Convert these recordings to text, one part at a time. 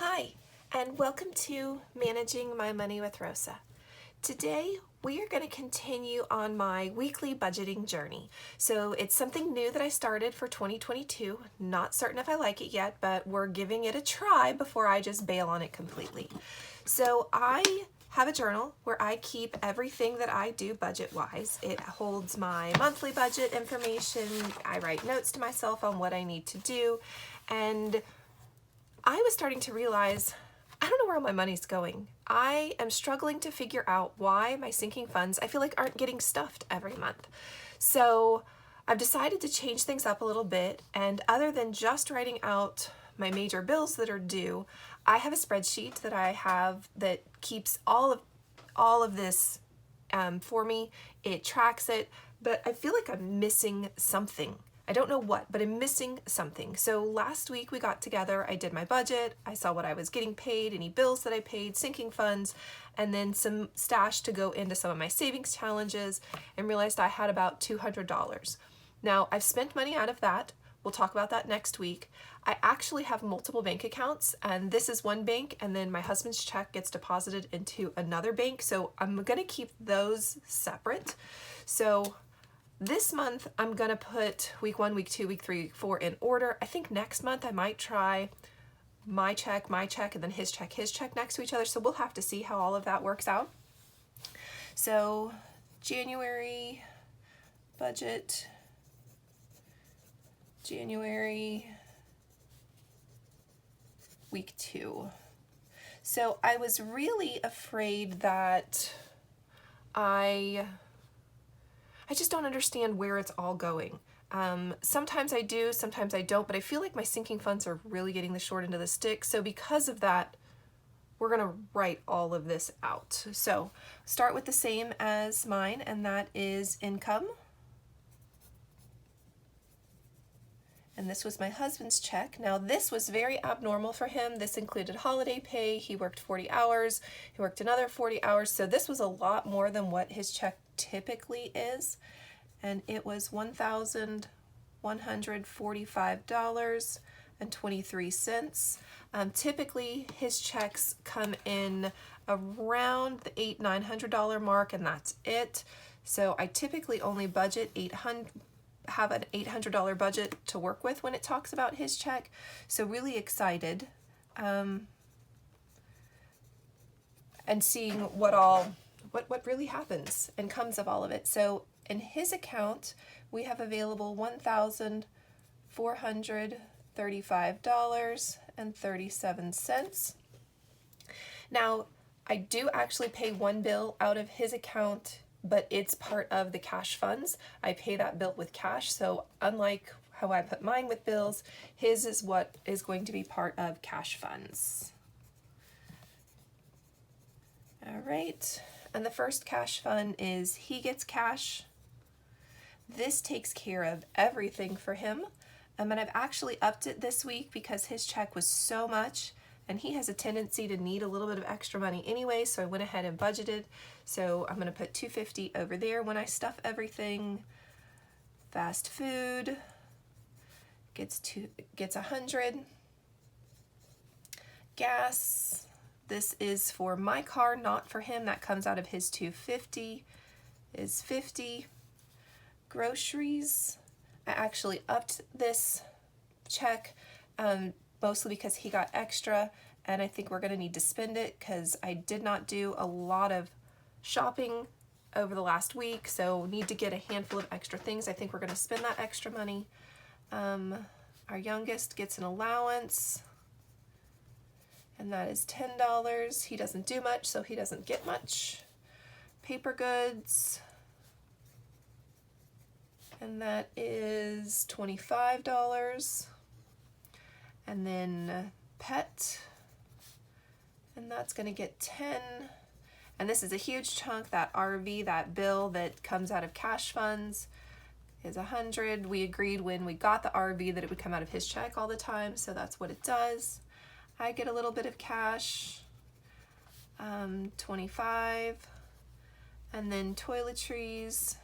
Hi, and welcome to Managing My Money with Rosa. Today, we are going to continue on my weekly budgeting journey. So it's something new that I started for 2022. Not certain if I like it yet, but we're giving it a try before I just bail on it completely. So I have a journal where I keep everything that I do budget-wise. It holds my monthly budget information. I write notes to myself on what I need to do, and I was starting to realize I don't know where all my money's going. I am struggling to figure out why my sinking funds, I feel like, aren't getting stuffed every month. So I've decided to change things up a little bit, and other than just writing out my major bills that are due, I have a spreadsheet that I have that keeps all of this for me. It tracks it, but I feel like I'm missing something. I don't know what, but I'm missing something. So last week we got together, I did my budget, I saw what I was getting paid, any bills that I paid, sinking funds, and then some stash to go into some of my savings challenges, and realized I had about $200. Now, I've spent money out of that. We'll talk about that next week. I actually have multiple bank accounts, and this is one bank, and then my husband's check gets deposited into another bank, so I'm gonna keep those separate. So this month, I'm gonna put week 1, week 2, week 3, week 4 in order. I think next month I might try my check, and then his check next to each other. So we'll have to see how all of that works out. So January budget, January week 2. So I was really afraid that I just don't understand where it's all going. Sometimes I do, sometimes I don't, but I feel like my sinking funds are really getting the short end of the stick. So because of that, we're gonna write all of this out. So start with the same as mine, and that is income. And this was my husband's check. Now this was very abnormal for him. This included holiday pay. He worked 40 hours. He worked another 40 hours. So this was a lot more than what his check typically is. And it was $1,145.23. Typically his checks come in around the $800-900 mark, and that's it. So I typically only budget have an $800 budget to work with when it talks about his check. So really excited and seeing what really happens and comes of all of it. So in his account, we have available $1,435.37. Now, I do actually pay one bill out of his account, but it's part of the cash funds. I pay that bill with cash, so unlike how I put mine with bills, his is what is going to be part of cash funds. All right, and the first cash fund is he gets cash. This takes care of everything for him, and I've actually upped it this week because his check was so much, and he has a tendency to need a little bit of extra money anyway, so I went ahead and budgeted. So I'm gonna put $250 over there when I stuff everything. Fast food gets $100. Gas, this is for my car, not for him. That comes out of his $250, is $50. Groceries, I actually upped this check mostly because he got extra, and I think we're gonna need to spend it because I did not do a lot of shopping over the last week, so need to get a handful of extra things. I think we're gonna spend that extra money. Our youngest gets an allowance, and that is $10. He doesn't do much, so he doesn't get much. Paper goods, and that is $25. And then pet, and that's gonna get 10. And this is a huge chunk. That RV, that bill that comes out of cash funds, is $100. We agreed when we got the RV that it would come out of his check all the time, so that's what it does. I get a little bit of cash, 25. And then toiletries,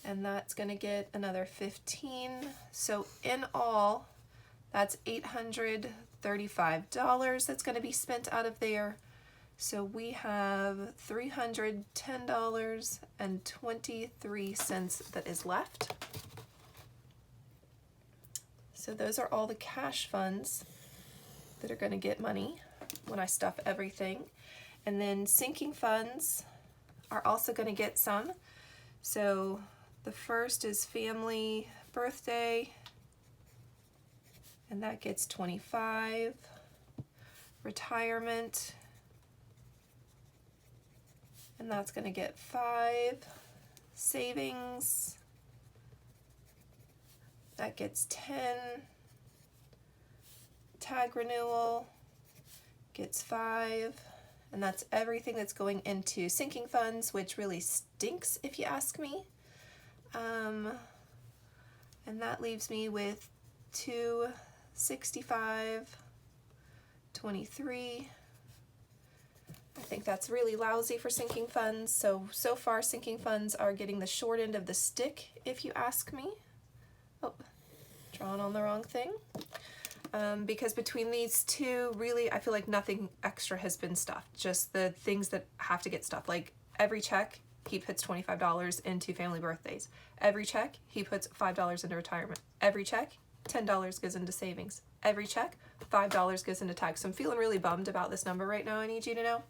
and that's gonna get another 15. So in all, that's $800 $35 that's going to be spent out of there. So we have $310.23 that is left. So those are all the cash funds that are going to get money when I stuff everything. And then sinking funds are also going to get some. So the first is family birthday, and that gets 25. Retirement, and that's going to get 5. Savings, that gets 10. Tag renewal gets 5. And that's everything that's going into sinking funds, which really stinks if you ask me. And that leaves me with 265.23. I think that's really lousy for sinking funds. So far sinking funds are getting the short end of the stick, if you ask me. Oh, drawn on the wrong thing. Because between these two, really, I feel like nothing extra has been stuffed. Just the things that have to get stuffed. Like every check, he puts $25 into family birthdays. Every check, he puts $5 into retirement. Every check, $10 goes into savings. Every check, $5 goes into tax. So I'm feeling really bummed about this number right now, I need you to know.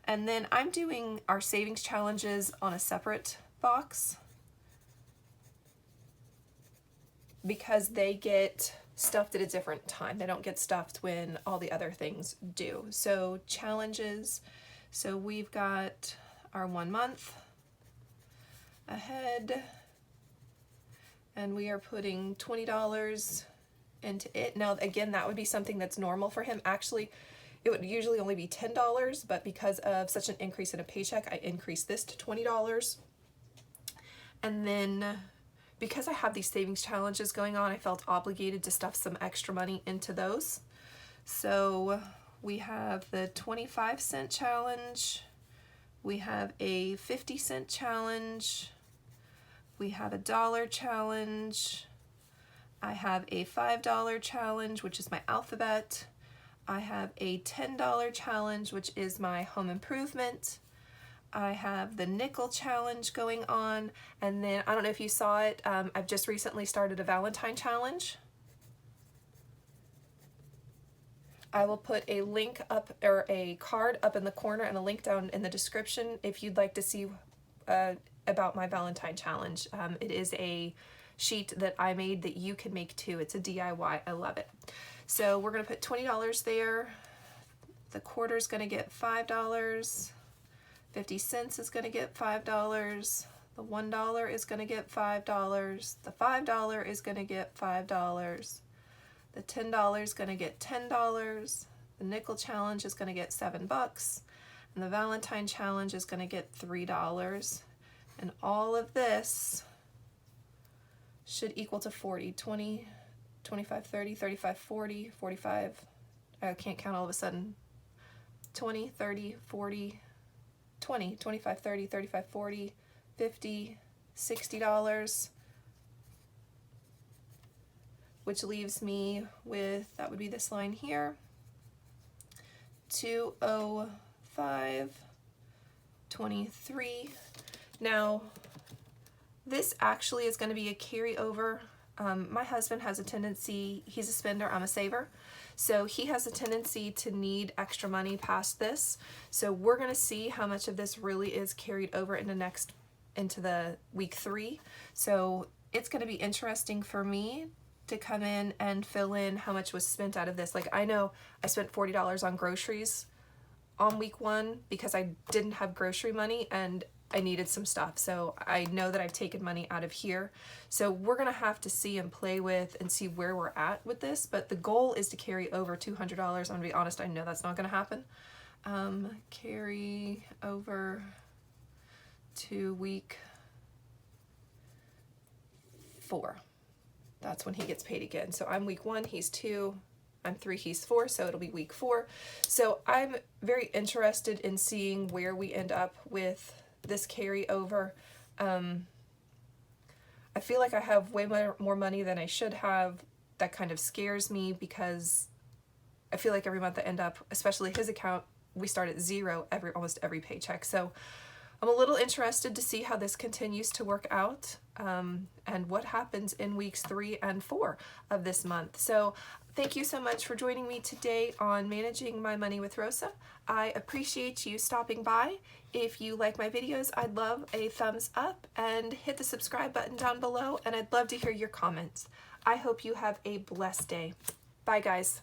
And then I'm doing our savings challenges on a separate box because they get stuffed at a different time. They don't get stuffed when all the other things do. So challenges, so we've got our 1 month ahead, and we are putting $20 into it. Now again, that would be something that's normal for him. Actually, it would usually only be $10, but because of such an increase in a paycheck, I increased this to $20. And then because I have these savings challenges going on, I felt obligated to stuff some extra money into those. So we have the 25-cent challenge, we have a 50-cent challenge, we have a $1 challenge, I have a $5 challenge, which is my alphabet, I have a $10 challenge, which is my home improvement, I have the nickel challenge going on, and then I don't know if you saw it, I've just recently started a Valentine challenge. I will put a link up, or a card up in the corner and a link down in the description if you'd like to see about my Valentine challenge. It is a sheet that I made that you can make too. It's a DIY. I love it. So we're going to put $20 there. The quarter's going to get $5. 50 cents is going to get $5. The $1 is going to get $5. The $5 is going to get $5. The $10 is going to get $10. The nickel challenge is going to get $7. And the Valentine challenge is going to get $3. And all of this should equal to 40, 20, 25, 30, 35, 40, 45. I can't count all of a sudden. 20, 30, 40, 20, 25, 30, 35, 40, 50, $60, which leaves me with, that would be this line here, 205.23. Now, this actually is going to be a carryover. My husband has a tendency, he's a spender, I'm a saver. So he has a tendency to need extra money past this. So we're going to see how much of this really is carried over into the week 3. So it's going to be interesting for me to come in and fill in how much was spent out of this. Like, I know I spent $40 on groceries on week 1 because I didn't have grocery money and I needed some stuff. So I know that I've taken money out of here. So we're going to have to see and play with and see where we're at with this. But the goal is to carry over $200. I'm going to be honest, I know that's not going to happen. Carry over to week 4. That's when he gets paid again. So I'm week 1, he's 2, I'm 3, he's 4, so it'll be week 4. So I'm very interested in seeing where we end up with this carryover. I feel like I have way more money than I should have. That kind of scares me because I feel like every month I end up, especially his account, we start at zero almost every paycheck. So I'm a little interested to see how this continues to work out, and what happens in weeks 3 and 4 of this month. So thank you so much for joining me today on Managing My Money with Rosa. I appreciate you stopping by. If you like my videos, I'd love a thumbs up, and hit the subscribe button down below, and I'd love to hear your comments. I hope you have a blessed day. Bye, guys.